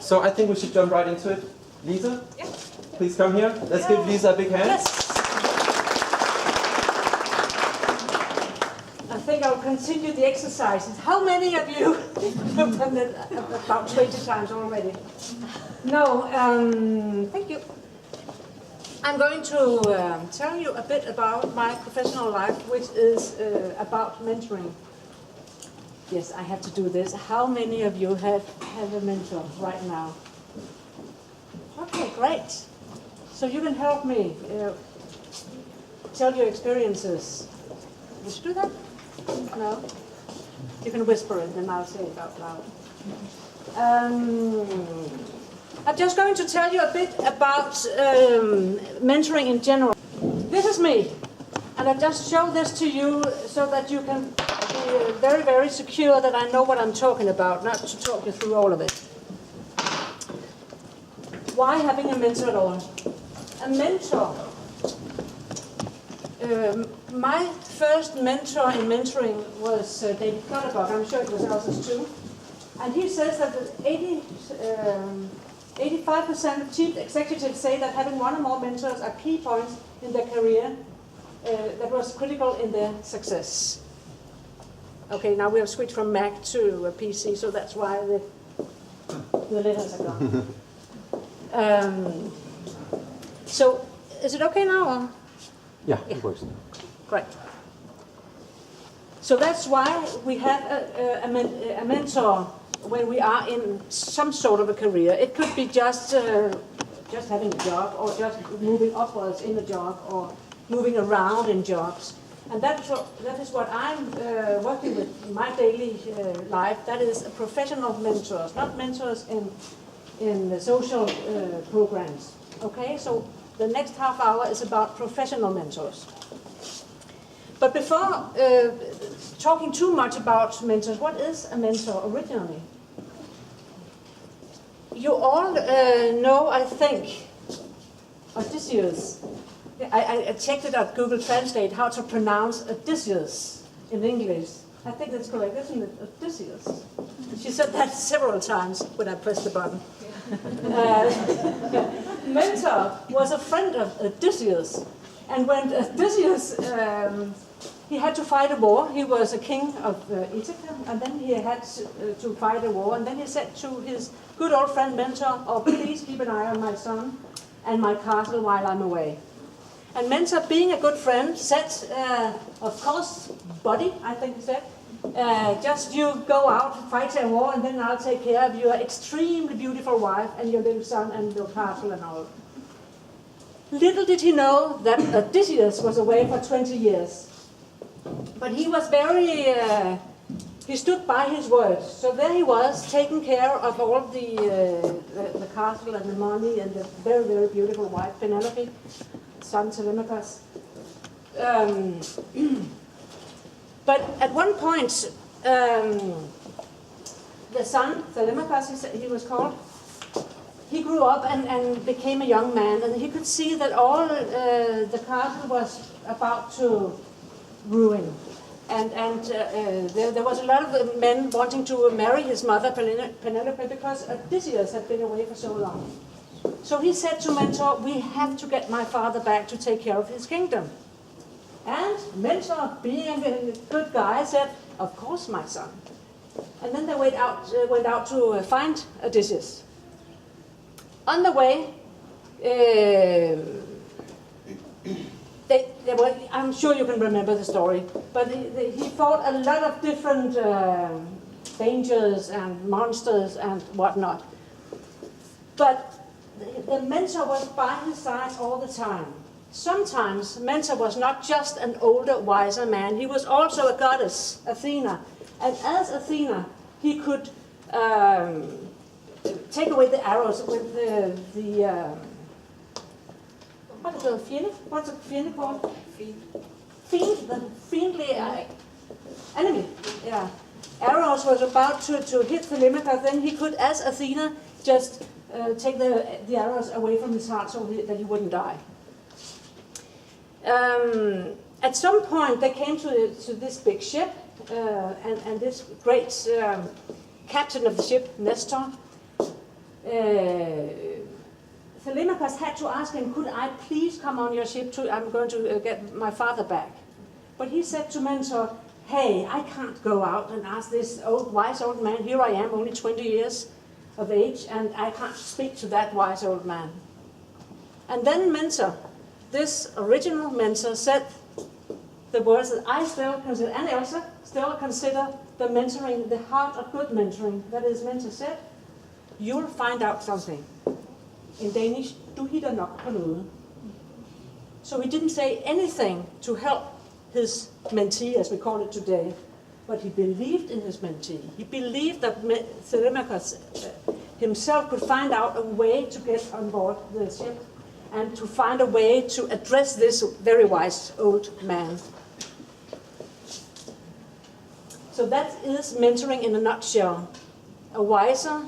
So I think we should jump right into it. Lisa, Yeah. please come here. Let's give Lisa a big hand. Yes. I think I'll continue the exercises. How many of you have done it about 20 times already? No, thank you. I'm going to tell you a bit about my professional life, which is about mentoring. Yes, I have to do this. How many of you have a mentor right now? Okay, great. So you can help me tell your experiences. We should do that? No? You can whisper it, then I'll say it out loud. I'm just going to tell you a bit about mentoring in general. This is me, and I just show this to you so that you can be very, very secure that I know what I'm talking about, not to talk you through all of it. Why having a mentor at all? A mentor. My first mentor in mentoring was David Clutterbuck. I'm sure it was Elsa's too. And he says that 85% of chief executives say that having one or more mentors are key points in their career that was critical in their success. Okay, now we have switched from Mac to a PC, so that's why the letters are gone. So, is it okay now? Or? Yeah, it works. Great. So that's why we have a mentor when we are in some sort of a career. It could be just having a job, or just moving upwards in a job, or moving around in jobs. And that is what I'm working with in my daily life. That is professional mentors, not mentors in the social programs. Okay, so the next half hour is about professional mentors. But before talking too much about mentors, what is a mentor originally? You all know, I think, Odysseus. I checked it at Google Translate how to pronounce Odysseus in English. I think that's correct, isn't it? Odysseus. She said that several times when I pressed the button. Mentor was a friend of Odysseus. And when Odysseus, he had to fight a war. He was a king of Ithaca, and then he had to fight a war. And then he said to his good old friend Mentor, "Oh, please keep an eye on my son and my castle while I'm away." And Mentor, being a good friend, said, of course, buddy, I think he said, just you go out, fight a war, and then I'll take care of your extremely beautiful wife and your little son and your castle and all. Little did he know that Odysseus was away for 20 years. But he was very, he stood by his words. So there he was, taking care of all the castle and the money and the very, very beautiful wife, Penelope, son Telemachus. But at one point, the son, Telemachus, he was called, he grew up and became a young man, and he could see that all the castle was about to ruin. And there was a lot of men wanting to marry his mother, Penelope, because Odysseus had been away for so long. So he said to Mentor, "We have to get my father back to take care of his kingdom." And Mentor, being a good guy, said, "Of course, my son." And then they went out to find Odysseus. On the way, I'm sure you can remember the story, but he fought a lot of different dangers and monsters and whatnot. But the Mentor was by his side all the time. Sometimes Mentor was not just an older, wiser man, he was also a goddess, Athena. And as Athena, he could take away the arrows with what is it, fiend? What's a fiend called? Fiend, the fiendly enemy. Yeah. Arrows was about to hit Telemachus, then he could, as Athena, just take the arrows away from his heart so that he wouldn't die. At some point, they came to this big ship, and this great captain of the ship, Nestor, Telemachus had to ask him, could I please come on your ship too? I'm going to get my father back. But he said to Mentor, hey, I can't go out and ask this wise old man. Here I am, only 20 years of age, and I can't speak to that wise old man. And then Mentor, this original Mentor, said the words that I still consider, and Elsa still consider the mentoring, the heart of good mentoring. That is, Mentor said, you'll find out something. In Danish, du hitter nok på noget. So he didn't say anything to help his mentee, as we call it today, but he believed in his mentee. He believed that Telemachus himself could find out a way to get on board the ship and to find a way to address this very wise old man. So that is mentoring in a nutshell. A wiser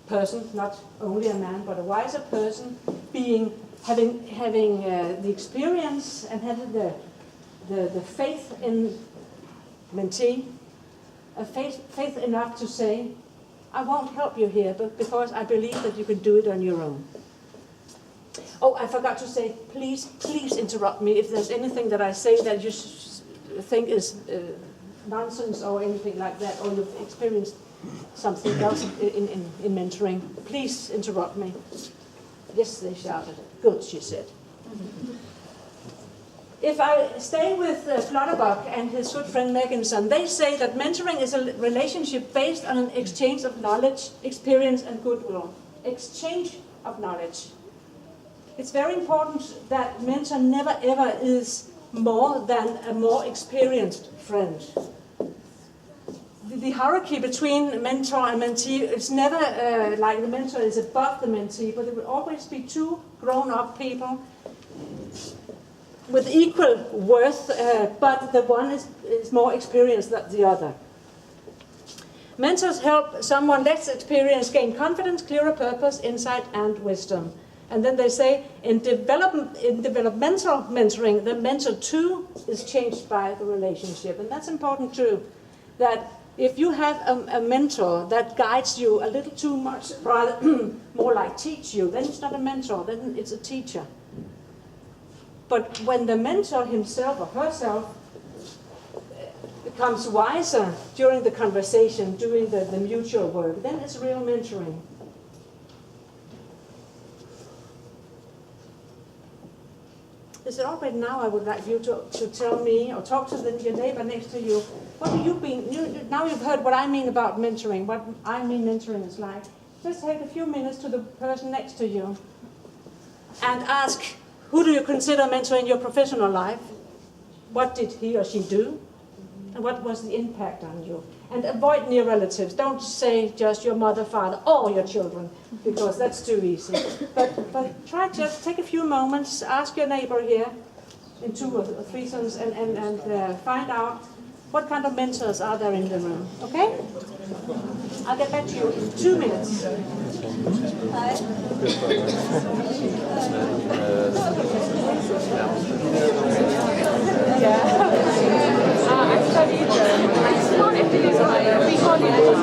person, not only a man, but a wiser person, having the experience and having the faith in mentee, a faith enough to say, I won't help you here, but because I believe that you can do it on your own. Oh, I forgot to say, please interrupt me if there's anything that I say that you think is nonsense or anything like that, or you've experienced something else in mentoring. Please interrupt me. Yes, they shouted. Good, she said. If I stay with Flutterbuck and his good friend Megginson, they say that mentoring is a relationship based on an exchange of knowledge, experience, and goodwill. Exchange of knowledge. It's very important that mentor never ever is more than a more experienced friend. The hierarchy between mentor and mentee is never like the mentor is above the mentee, but it will always be two grown-up people with equal worth, but the one is more experienced than the other. Mentors help someone less experienced gain confidence, clearer purpose, insight, and wisdom. And then they say, in developmental mentoring, the mentor too is changed by the relationship. And that's important too, that if you have a mentor that guides you a little too much, rather more like teach you, then it's not a mentor, then it's a teacher. But when the mentor himself or herself becomes wiser during the conversation, doing the mutual work, then it's real mentoring. Is it already now? I would like you to tell me or talk to your neighbor next to you. What do you mean? Now you've heard what I mean about mentoring, what I mean mentoring is like. Just take a few minutes to the person next to you and ask, who do you consider mentor in your professional life? What did he or she do? And what was the impact on you? And avoid near relatives. Don't say just your mother, father, or your children, because that's too easy. But try just take a few moments, ask your neighbor here in 2 or 3 sons, and find out what kind of mentors are there in the room. Okay? I'll get back to you in 2 minutes. Hi. Actually, it's not actually, we call it so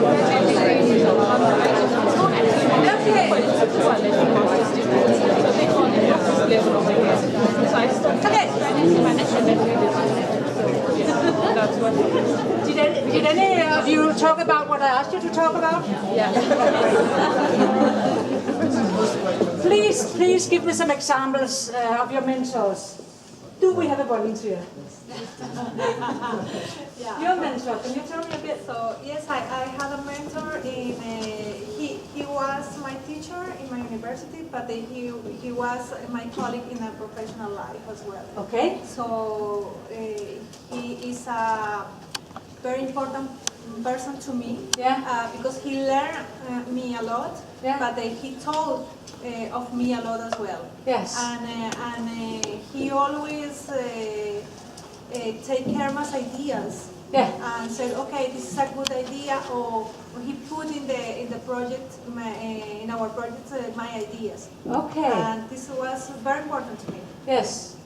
they call it level of awareness. So I studied Spanish management and that's what. Did any of you talk about what I asked you to talk about? Yeah. Please give me some examples of your mentors. Do we have a volunteer? Yeah. Your mentor, can you tell me a bit? So yes, I had a mentor he was my teacher in my university, but he was my colleague in a professional life as well. Okay. So he is a very important person to me. Yeah. Because he learned me a lot. Yeah. But he told of me a lot as well. Yes. And he always take care of my ideas. Yeah. And said, okay, this is a good idea, or he put in the project, in our project, my ideas. Okay. And this was very important to me. Yes.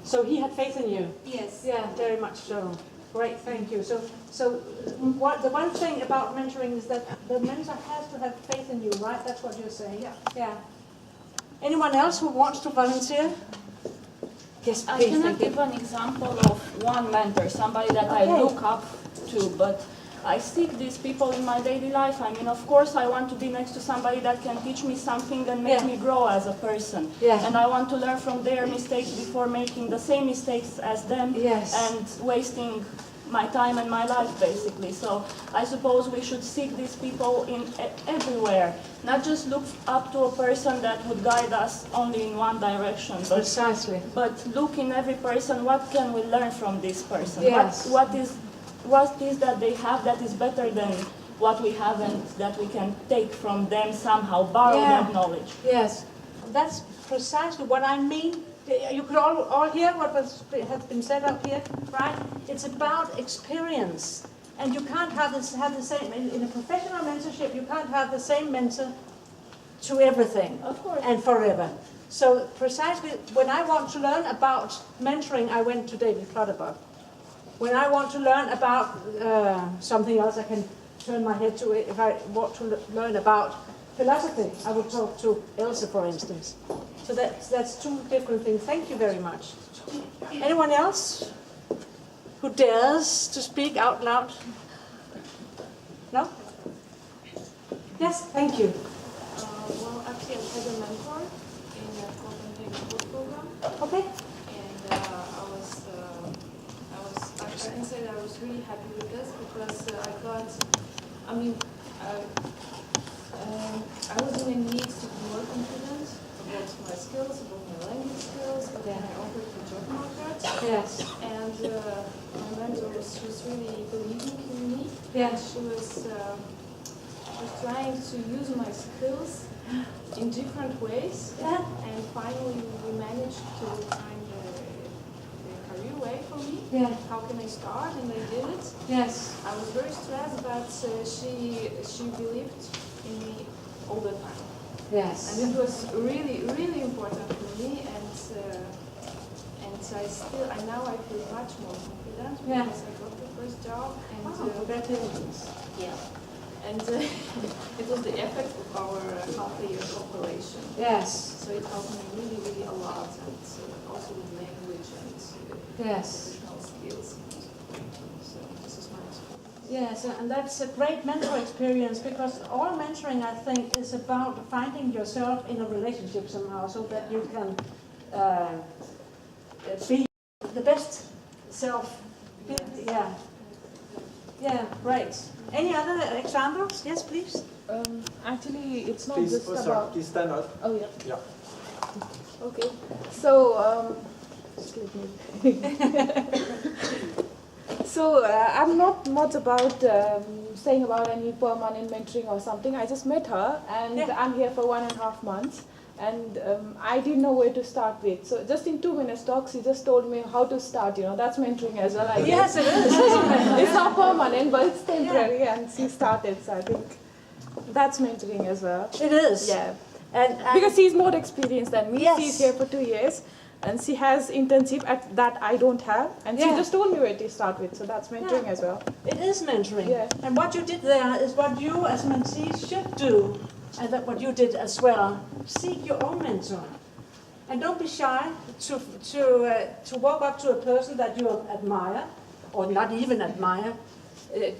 So he had faith in you. Yes. Yeah, very much so. Great, thank you. So the one thing about mentoring is that the mentor has to have faith in you, right? That's what you're saying. Yeah. Yeah. Anyone else who wants to volunteer? Yes, I please. cannot Thank you. give an example of one mentor, somebody that I Okay. look up to, but I seek these people in my daily life. I mean, of course, I want to be next to somebody that can teach me something and make Yeah. me grow as a person. Yeah. And I want to learn from their mistakes before making the same mistakes as them Yes. and wasting my time and my life, basically. So I suppose we should seek these people in everywhere, not just look up to a person that would guide us only in one direction, Precisely. but look in every person, what can we learn from this person? Yes. What is that they have that is better than what we have and that we can take from them somehow, borrow Yeah. that knowledge? Yes, that's precisely what I mean. You could all hear what has been said up here, right? It's about experience. And you can't have the same, in a professional mentorship, you can't have the same mentor to everything. Of course. And forever. So precisely, when I want to learn about mentoring, I went to David Clutterbuck. When I want to learn about something else, I can turn my head to it. If I want to learn about philosophy, I would talk to Elsa, for instance. So that's two different things. Thank you very much. Anyone else who dares to speak out loud? No? Yes, thank you. Well, actually, I had a mentor in the Copenhagen Language program, Okay. and I can say that I was really happy with this because I got, I mean, I was in a need to be more confident about my skills, about my language skills, but then I offered the job market, Yes. and my mentor was really believing in me. Yes. She was trying to use my skills in different ways, Yeah. and finally we managed to find a career way for me. Yeah. How can I start? And I did it. Yes. I was very stressed, but she believed in me all the time, Yes. and it was really important for me. And now I feel much more confident Yeah. because I got the first job, and Congratulations. yeah, and it was the effect of our half-a-year cooperation. Yes. So it helped me really a lot, and also with language and Yes. professional skills. So this is my experience. Yes, and that's a great mentor experience because all mentoring, I think, is about finding yourself in a relationship somehow so that you can be the best self. Yeah. Yeah, great. Any other examples? Yes, please. Actually, it's not Please, just sorry, about... please stand up. Oh, yeah. Yeah. Okay. So, just let me... So, I'm not much about saying about any permanent mentoring or something. I just met her and Yeah. I'm here for 1.5 months. And I didn't know where to start with. So just in 2 minutes talk, she just told me how to start, you know, that's mentoring as well, I Yes, guess. it is, isn't it? It's not permanent, but it's temporary, and she started, so I think that's mentoring as well. It is. Yeah. And Because she's more experienced than me. Yes. She's here for 2 years, and she has internship that I don't have, and she Yeah. just told me where to start with, so that's mentoring Yeah. as well. it is mentoring. Yeah. And what you did there is what you as mentees should do, and that what you did as well. Seek your own mentor. And don't be shy to walk up to a person that you admire, or not even admire.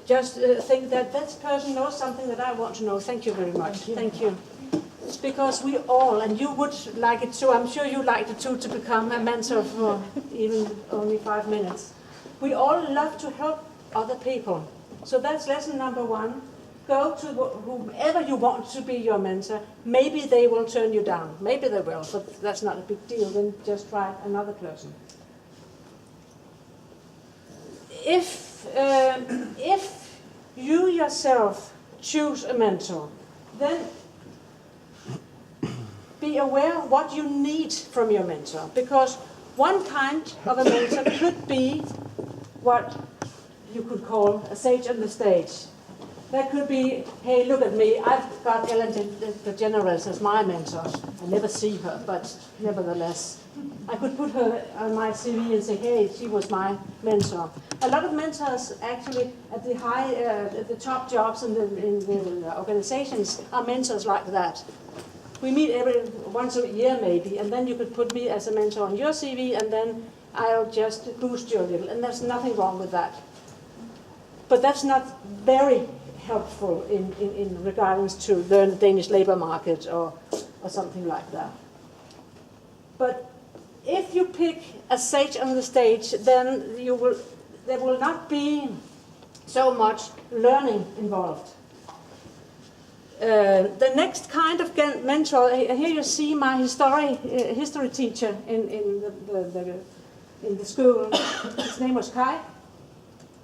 Just think that this person knows something that I want to know. Thank you very much. Thank you. It's because we all, and you would like it too, I'm sure you like it too, to become a mentor for even only 5 minutes. We all love to help other people. So that's lesson number 1. Go to whomever you want to be your mentor. Maybe they will turn you down. Maybe they will, but that's not a big deal. Then just try another person. If you yourself choose a mentor, then be aware of what you need from your mentor. Because one kind of a mentor could be what you could call a sage on the stage. That could be, hey, look at me, I've got Ellen DeGeneres as my mentor. I never see her, but nevertheless. I could put her on my CV and say, hey, she was my mentor. A lot of mentors actually at the top jobs in the organizations are mentors like that. We meet once a year maybe, and then you could put me as a mentor on your CV, and then I'll just boost you a little, and there's nothing wrong with that. But that's not very helpful in regards to learn the Danish labor market or something like that. But if you pick a sage on the stage, then there will not be so much learning involved. The next kind of mentor, here you see my history teacher in the school. His name was Kai,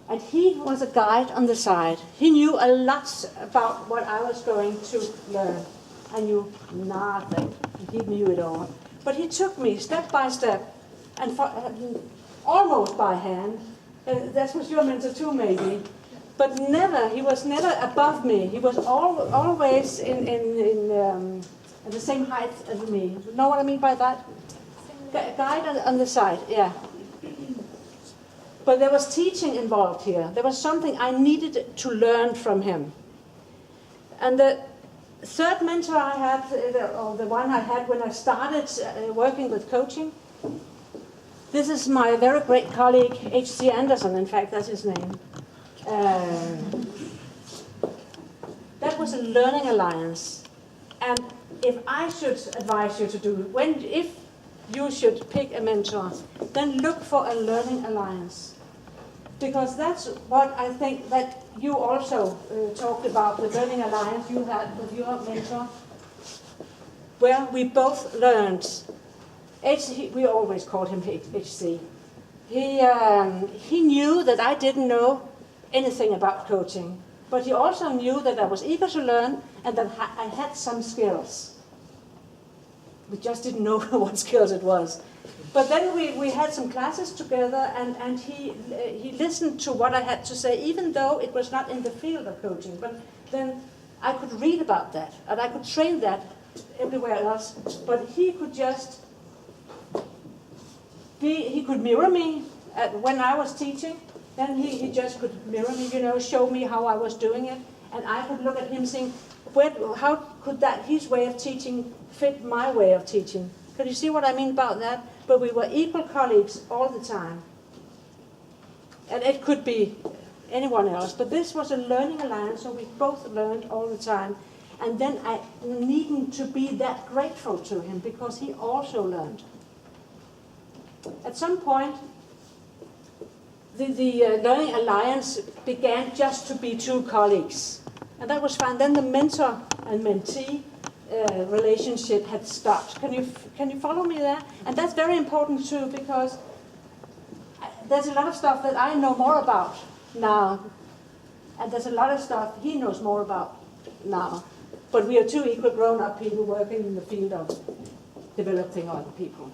and he was a guide on the side. He knew a lot about what I was going to learn. I knew nothing, he knew it all. But he took me step by step, and almost by hand. That was your mentor too, maybe. But never, he was never above me. He was always in the same height as me. You know what I mean by that? Guide on the side, yeah. But there was teaching involved here. There was something I needed to learn from him. And the third mentor I had, or the one I had when I started working with coaching, this is my very great colleague, H.C. Andersen, in fact, that's his name. That was a learning alliance. And if I should advise you to do, if you should pick a mentor, then look for a learning alliance. Because that's what I think that you also talked about, the learning alliance you had with your mentor, where we both learned. We always called him HC. He knew that I didn't know anything about coaching, but he also knew that I was eager to learn and that I had some skills. We just didn't know what skills it was. But then we had some classes together, and he listened to what I had to say, even though it was not in the field of coaching. But then I could read about that, and I could train that everywhere else. But he could just he could mirror me when I was teaching. Then he just could mirror me, show me how I was doing it. And I could look at him saying, how could his way of teaching fit my way of teaching? Could you see what I mean about that? But we were equal colleagues all the time. And it could be anyone else. But this was a learning alliance, so we both learned all the time. And then I needn't to be that grateful to him, because he also learned. At some point, the learning alliance began just to be two colleagues. And that was fine. Then the mentor and mentee relationship had stopped. Can you follow me there? And that's very important too, because there's a lot of stuff that I know more about now, and there's a lot of stuff he knows more about now. But we are two equal grown-up people working in the field of developing other people.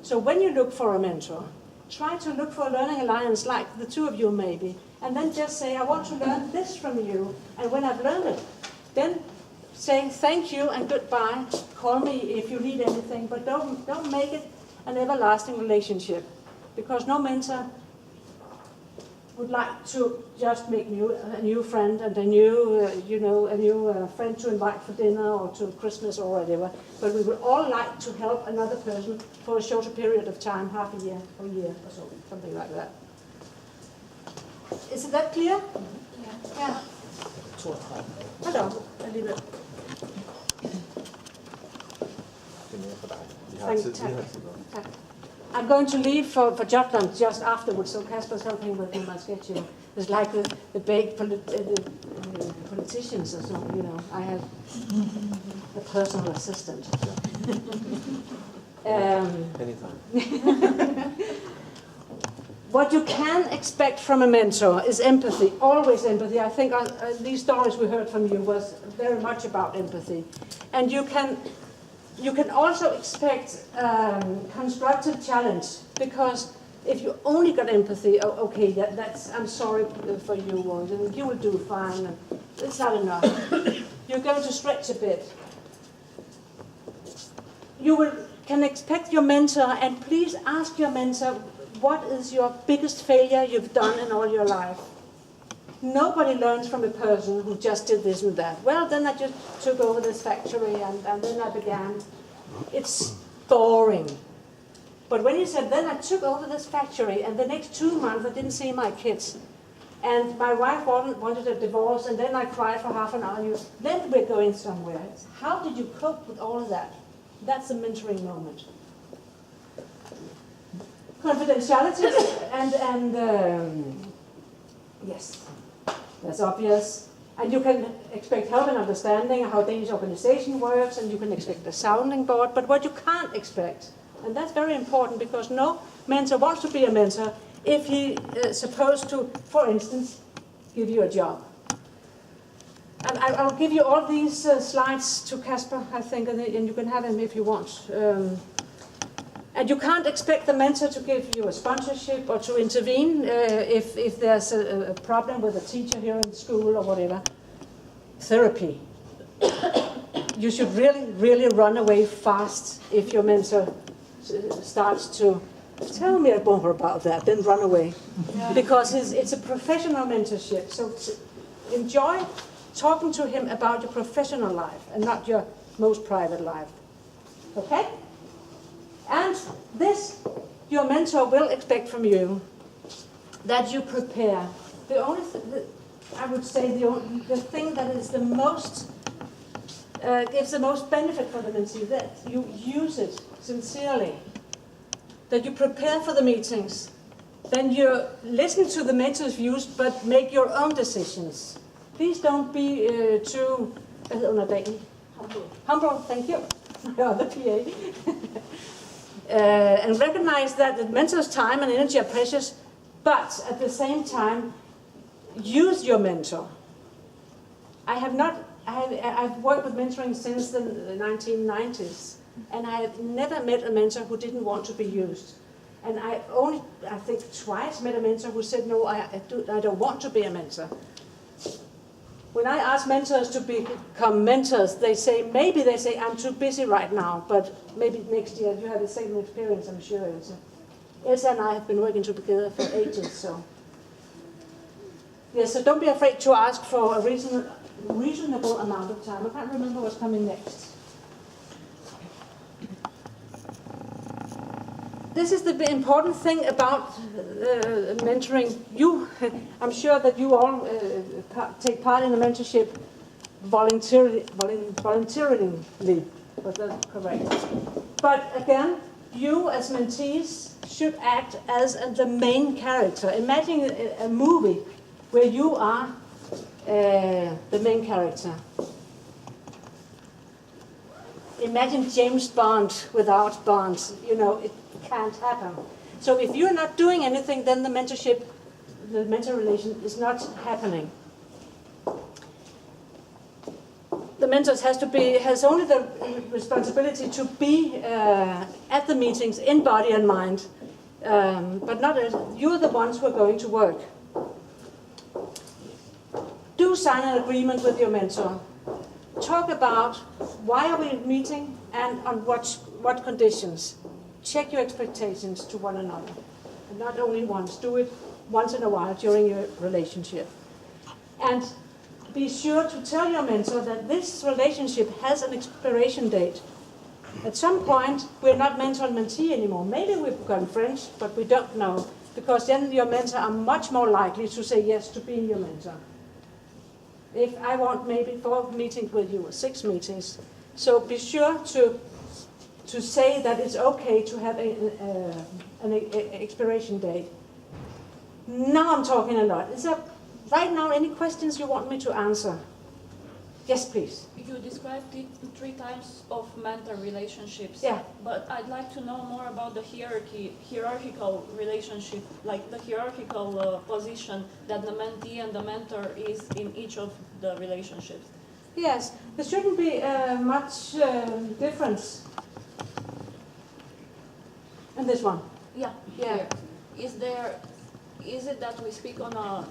So when you look for a mentor, try to look for a learning alliance like the two of you maybe, and then just say, I want to learn this from you, and when I've learned it, then say thank you and goodbye. Call me if you need anything, but don't make it an everlasting relationship, because no mentor would like to just make a new friend and a new friend to invite for dinner or to Christmas or whatever. But we would all like to help another person for a shorter period of time, half a year or a year or so, something like that. Is that clear? Yeah. Hello, a little bit. I'm going to leave for Jutland just afterwards, so Kasper's helping with my sketching. It's like the big politicians or so, I have a personal assistant. Anytime. What you can expect from a mentor is empathy, always empathy. I think these stories we heard from you was very much about empathy. And you can also expect constructive challenge, because if you only got empathy, okay, I'm sorry for you, and you will do fine. And it's not enough. You're going to stretch a bit. You can expect your mentor, and please ask your mentor, what is your biggest failure you've done in all your life? Nobody learns from a person who just did this and that. Well, then I just took over this factory and then I began. It's boring. But when you said, then I took over this factory and the next 2 months I didn't see my kids. And my wife wanted a divorce and then I cried for half an hour. Then we're going somewhere. How did you cope with all of that? That's the mentoring moment. Confidentiality and yes, that's obvious. And you can expect help in understanding how Danish organization works, and you can expect a sounding board. But what you can't expect, and that's very important because no mentor wants to be a mentor if he is supposed to, for instance, give you a job. And I'll give you all these slides to Kasper, I think, and you can have him if you want. And you can't expect the mentor to give you a sponsorship or to intervene if there's a problem with a teacher here in school or whatever. Therapy. You should really, really run away fast if your mentor starts to tell me more about that, then run away. Yeah. Because it's a professional mentorship, so enjoy talking to him about your professional life and not your most private life. Okay? And this, your mentor will expect from you that you prepare. The only I would say the thing that is the most, gives the most benefit for the mentee, that you use it sincerely, that you prepare for the meetings, then you listen to the mentor's views, but make your own decisions. Please don't be too, humble, thank you, the PA. And recognize that the mentor's time and energy are precious, but at the same time, use your mentor. I've worked with mentoring since the 1990s, and I have never met a mentor who didn't want to be used. And I think twice met a mentor who said, no, I don't want to be a mentor. When I ask mentors to become mentors, maybe they say, I'm too busy right now, but maybe next year. You have the same experience, I'm sure, Elsa. Elsa and I have been working together for ages, so. Yes, so don't be afraid to ask for a reasonable amount of time. I can't remember what's coming next. This is the important thing about mentoring. I'm sure that you all take part in the mentorship voluntarily. Was that correct? But again, you as mentees should act as the main character. Imagine a movie where you are the main character. Imagine James Bond without Bond. It can't happen. So if you're not doing anything, then the mentor relation is not happening. The mentor has only the responsibility to be at the meetings in body and mind, but not you're the ones who are going to work. Do sign an agreement with your mentor. Talk about why are we meeting and on what conditions. Check your expectations to one another. And not only once, do it once in a while during your relationship. And be sure to tell your mentor that this relationship has an expiration date. At some point, we're not mentor and mentee anymore. Maybe we've become friends, but we don't know. Because then your mentor are much more likely to say yes to being your mentor. If I want maybe 4 meetings with you or 6 meetings, so be sure to say that it's okay to have an expiration date. Now I'm talking a lot. Is there right now any questions you want me to answer? Yes, please. You described 3 types of mentor relationships. Yeah. But I'd like to know more about the hierarchical relationship, like the hierarchical position that the mentee and the mentor is in each of the relationships. Yes, there shouldn't be much difference in this one. Yeah. Yeah. Here. Is it that we speak on a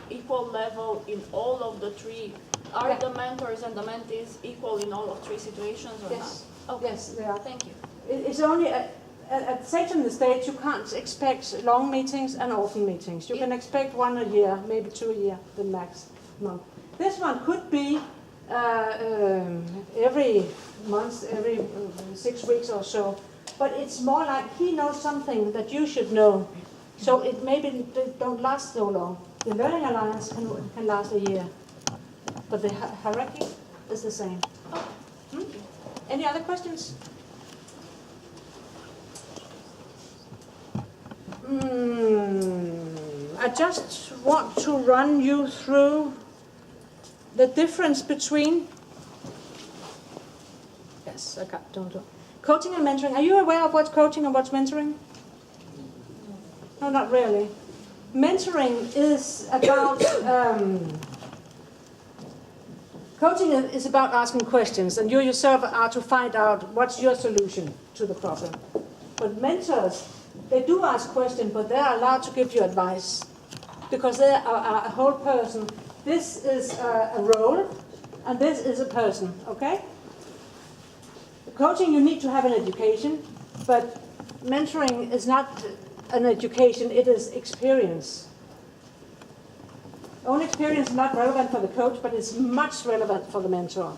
equal level in all of the 3? Are the mentors and the mentees equal in all of 3 situations or Yes. not? Okay. Yes, they are. Thank you. It's only at Section in the States, you can't expect long meetings and often meetings. You can expect 1 a year, maybe 2 a year, the maximum. This one could be every month, every 6 weeks or so. But it's more like he knows something that you should know. So it maybe don't last so long. The Learning Alliance can last a year. But the hierarchy is the same. Any other questions? I just want to run you through the difference between don't. Coaching and mentoring. Are you aware of what's coaching and what's mentoring? No, not really. Mentoring is about coaching is about asking questions, and you yourself are to find out what's your solution to the problem. But mentors, they do ask questions, but they are allowed to give you advice because they are a whole person. This is a role, and this is a person. Okay? Coaching, you need to have an education, but mentoring is not an education, it is experience. Own experience is not relevant for the coach, but it's much relevant for the mentor.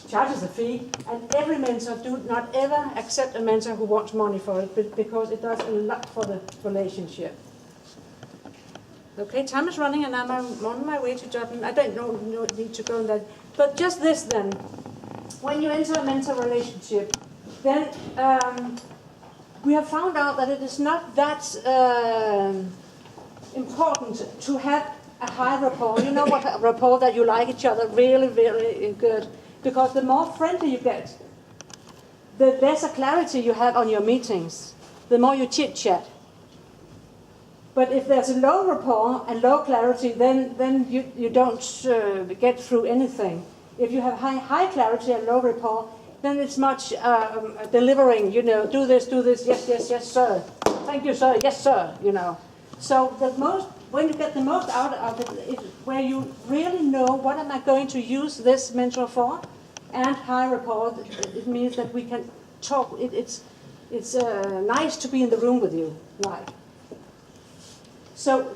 Charges a fee, and every mentor do not ever accept a mentor who wants money for it, because it does a lot for the relationship. Okay, time is running, and I'm on my way to Dublin. I don't know, no need to go on that. But just this then. When you enter a mentor relationship, then we have found out that it is not that important to have a high rapport. You know what, a rapport that you like each other really, really good. Because the more friendly you get, the lesser clarity you have on your meetings, the more you chit-chat. But if there's a low rapport and low clarity, then you don't get through anything. If you have high clarity and low rapport, then it's much delivering, you know, do this, yes, yes, yes, sir. Thank you, sir, yes, sir, you know. So when you get the most out of it, where you really know what am I going to use this mentor for, and high rapport, it means that we can talk. It's nice to be in the room with you, right? So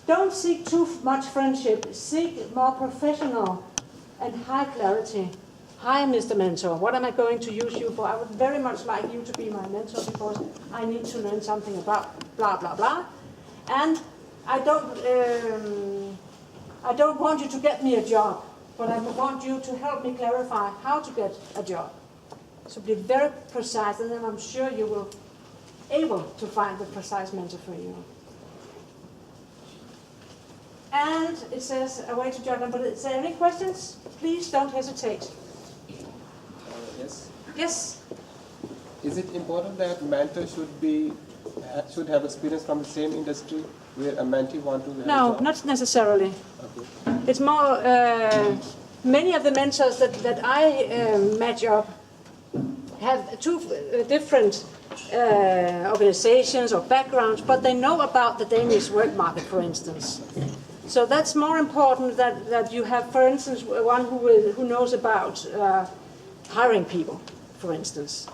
don't seek too much friendship. Seek more professional and high clarity. Hi, Mr. Mentor, what am I going to use you for? I would very much like you to be my mentor because I need to learn something about blah, blah, blah. And I don't want you to get me a job, but I want you to help me clarify how to get a job. So be very precise, and then I'm sure you will be able to find the precise mentor for you. And it says a way to Jordan, but is there any questions? Please don't hesitate. Yes. Yes? Is it important that mentor should have experience from the same industry where a mentee want to have a No, job? not necessarily. Okay. It's more, many of the mentors that I match up have two different organizations or backgrounds, but they know about the Danish work market, for instance. So that's more important that you have, for instance, one who knows about hiring people, for instance,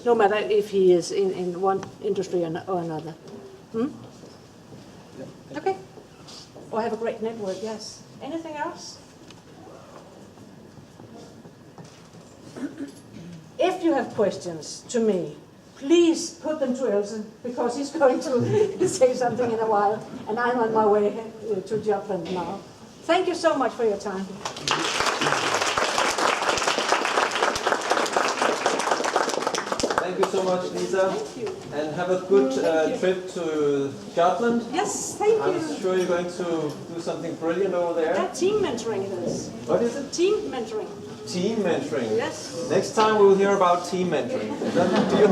no matter if he is in one industry or another. Hmm? Yeah. Okay. Or have a great network, yes. Anything else? If you have questions to me, please put them to Else, because he's going to say something in a while, and I'm on my way to Jutland now. Thank you so much for your time. Thank you so much, Lisa. Thank you. And have a good trip to Jutland. Yes, thank you. I'm sure you're going to do something brilliant over there. Yeah, team mentoring it is. What is it? Team mentoring. Team mentoring. Yes. Next time we will hear about team mentoring. Is that the deal?